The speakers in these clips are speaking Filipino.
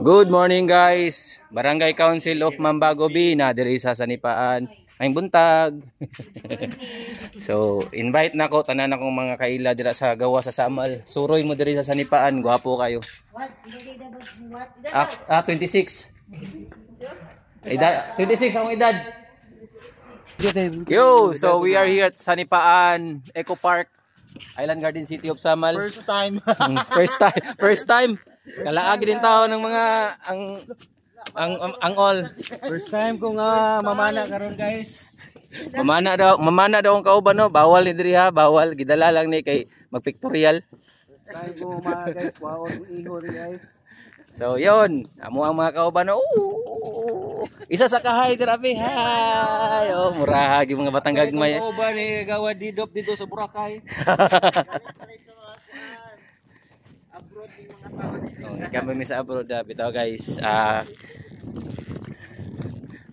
Good morning guys. Barangay Council of Mambagobi na diri sa Sanipaan. Ay buntag. So, invite na ko tanan akong mga kaila dira sa gawa sa Samal. Suroy mo diri sa Sanipaan, gwapo kayo. 26. Edad 26 akong edad. Yo, so we are here at Sanipaan Eco Park, Island Garden City of Samal. First time. First time. Kalaagi din tao ng mga ang all. First time kong mamana karon guys. Mamana daw ang kauban no. Bawal ni diri ha, bawal. Gidala lang ni kay magpictorial. First time ko mamana guys, wow, iho rin guys. So yon, amo ang mga kauban no. Isa sa kahay grabe. Hay. Oh, murag yung mga batang gagmay. Kauban ni gawad didop dito sa Boracay. Kami sa abroad bitaw guys.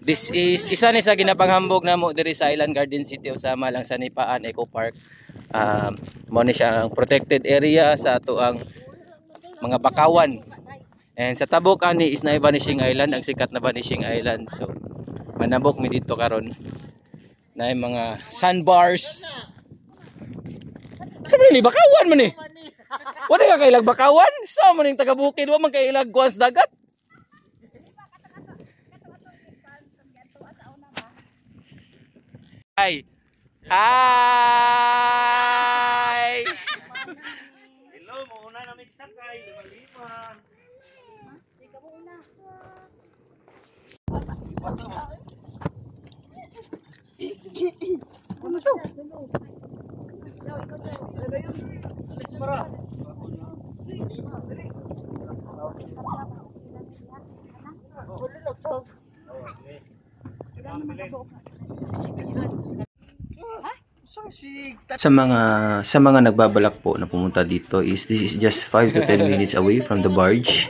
This is isa ni sa ginapanghambog namo diri sa Island Garden City of Samal ang Sanipaan Eco Park. Mo ni siya ang protected area sa ato ang mga bakawan. And sa tabok ani is na Vanishing Island, ang sikat na Vanishing Island. So manabok mi dito karon na mga sandbars. Sabi ni bakawan man ni. Wala ka kailag bakawan? Sa man ning taga-bukid, wa man kailag guans dagat. Hi. Hi. Hello, mo una na may sakay, 5. Ikaw mo una. Ano siya? Sa mga nagbabalak po na pumunta dito this is just 5 to 10 minutes away from the barge.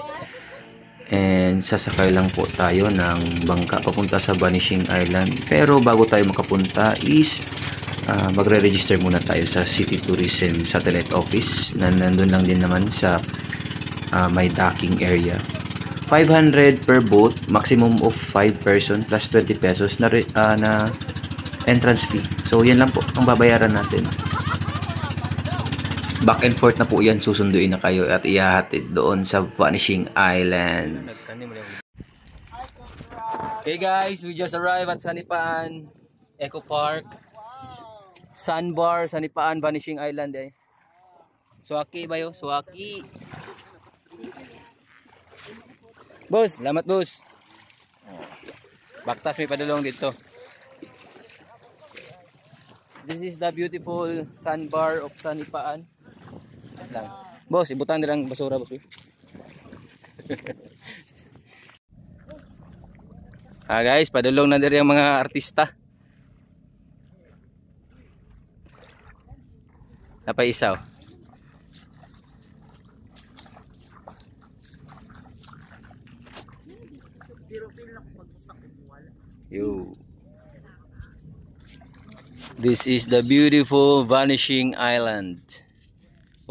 And sasakay lang po tayo ng bangka papunta sa Vanishing Island. Pero bago tayo makapunta is magre-register muna tayo sa City Tourism Satellite Office na nandun lang din naman sa may docking area. 500 per boat, maximum of 5 person plus 20 pesos na entrance fee. So yan lang po ang babayaran natin. Back and forth na po yan, susunduin na kayo at ihahatid doon sa Vanishing Islands. Okay guys, we just arrived at Sanipaan Eco Park. Sandbar, Sanipaan, Vanishing Island eh. Suwaki ba yun? Suwaki. Boss, salamat boss. Baktas may padulong dito. This is the beautiful sandbar of Sanipaan. Lang. Boss, ibutan nilang basura boss. Guys, padulong na diri ang mga artista. Napaisaw. Yo. This is the beautiful Vanishing Island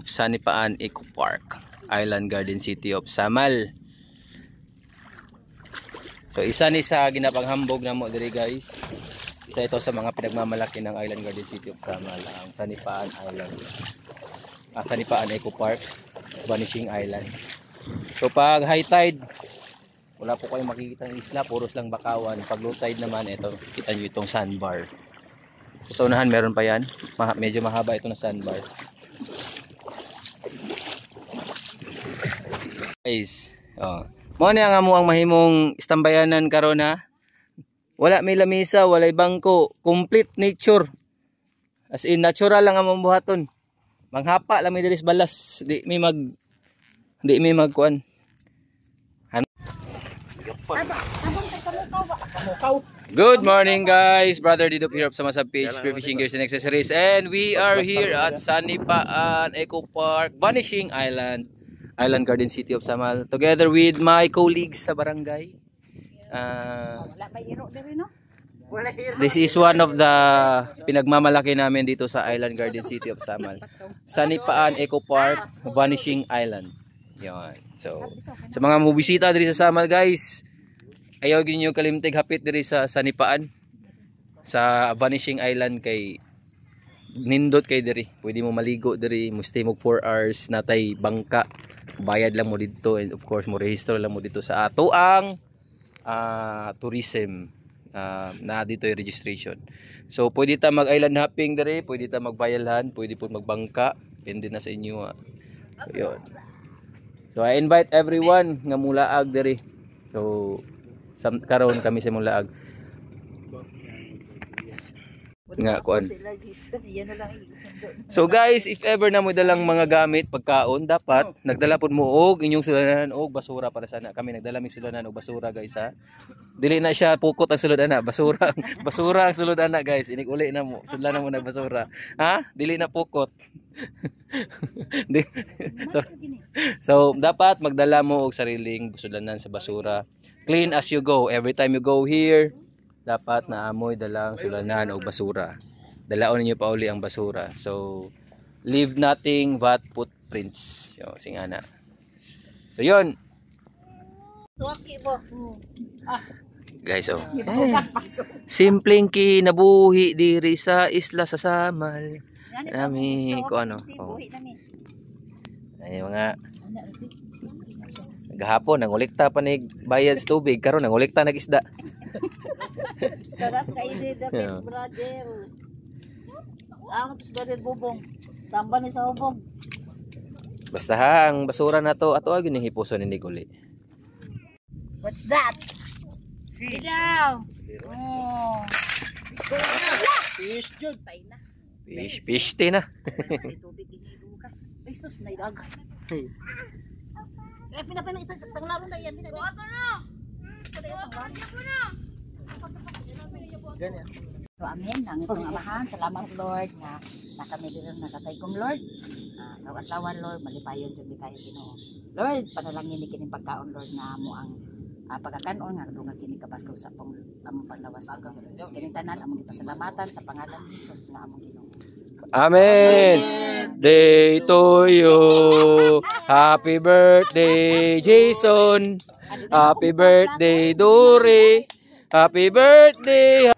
of Sanipaan Eco Park, Island Garden City of Samal. So isa ni sa ginapanghambog na mo diri guys. Isa ito sa mga pinagmamalaki ng Island Garden City of Samal, ang Sanipaan Island. Sanipaan Eco Park, Vanishing Island. So pag high tide, wala po kayong makikita ng isla, puros lang bakawan. Pag low tide naman, ito, kita nyo itong sandbar. So, sa unahan, meron pa yan. Medyo mahaba ito na sandbar. Guys, mo na nga mo ang mahimong istambayanan karon ha. Wala may lamisa, walay bangko. Complete nature. As in, natural lang ang buhaton. Manghapa lang may dalis balas. Di may magkuan. Good morning guys, Brother Didop here of Samasab Page, Spear Fishing Gears and Accessories, and we are here at Sanipaan Eco Park, Vanishing Island, Island Garden City of Samal, together with my colleagues sa barangay. This is one of the pinagmamalaki namin dito sa Island Garden City of Samal, Sanipaan Eco Park, Vanishing Island. Yan. So, sa mga mubisita diri sa Samal guys, ayaw gyud niyo kalimtig hapit diri sa Sanipaan sa Vanishing Island kay nindot kay diri. Pwede mo maligo diri, mo stay mo 4 hours natay bangka. Bayad lang mo dito and of course mo rehistro lang mo dito sa ato ang tourism na dito yung registration. So pwede ta mag island hopping diri, pwede ta magbayalhan, pwede po magbangka, depende na sa inyo. So yun. So I invite everyone nga mulaag diri. So karon kami sa mulaag. Nga kuan. So guys, if ever na mo dalang mga gamit pagkaon, dapat nagdala pud mo og inyong sulanan og basura para sana. Kami nagdala mig sulanan og basura guys ha. Dili na siya pukot ang sulod ana, basura. Basura ang sulod ana guys. Inig uli na mo, sulanan mo na basura. Ha? Dili na pukot. So dapat magdala mo og sariling sulanan sa basura. Clean as you go. Every time you go here, dapat naamoy dalang sulanan o basura. Dalaon niyo pa uli ang basura. So, leave nothing but footprints. Yo, singana. So, yun. Guys, oh. Simpleng kinabuhi diri sa isla sa Samal. Nami ko ano. Oh. Ay, mga gahapon nangulikta pa ni bayad sa tubig, karon nangulikta nag-isda. Taras kay di dapat brother. Ang brother bubong. Tamba ni sa bubong. Basta ha, ang basura na to, ato agin ni hipuson ni Guli. What's that? Fish. Daw. Oh. Fish jud. Tay na. Fish na. Tubig bukas. Ay sus na idagat. Eh pinapana itanglaro na yan. Kuha ko na. So amen, ang itong amahan, salamat Lord nga nakami dito nakatay kong Lord. Nawat-lawan Lord, malipayon dyan di kayo Ginoo. Lord, panalangin ni kining pagkaon Lord na mo ang pagkakanon nga nga kini kabasko sa among panlawas sa Diyos. Kining tanan among ipasalamatan sa pangalan ni Jesus nga among Ginoo. Amen. Day to you. Happy birthday Jason. Happy birthday Dory. Happy birthday.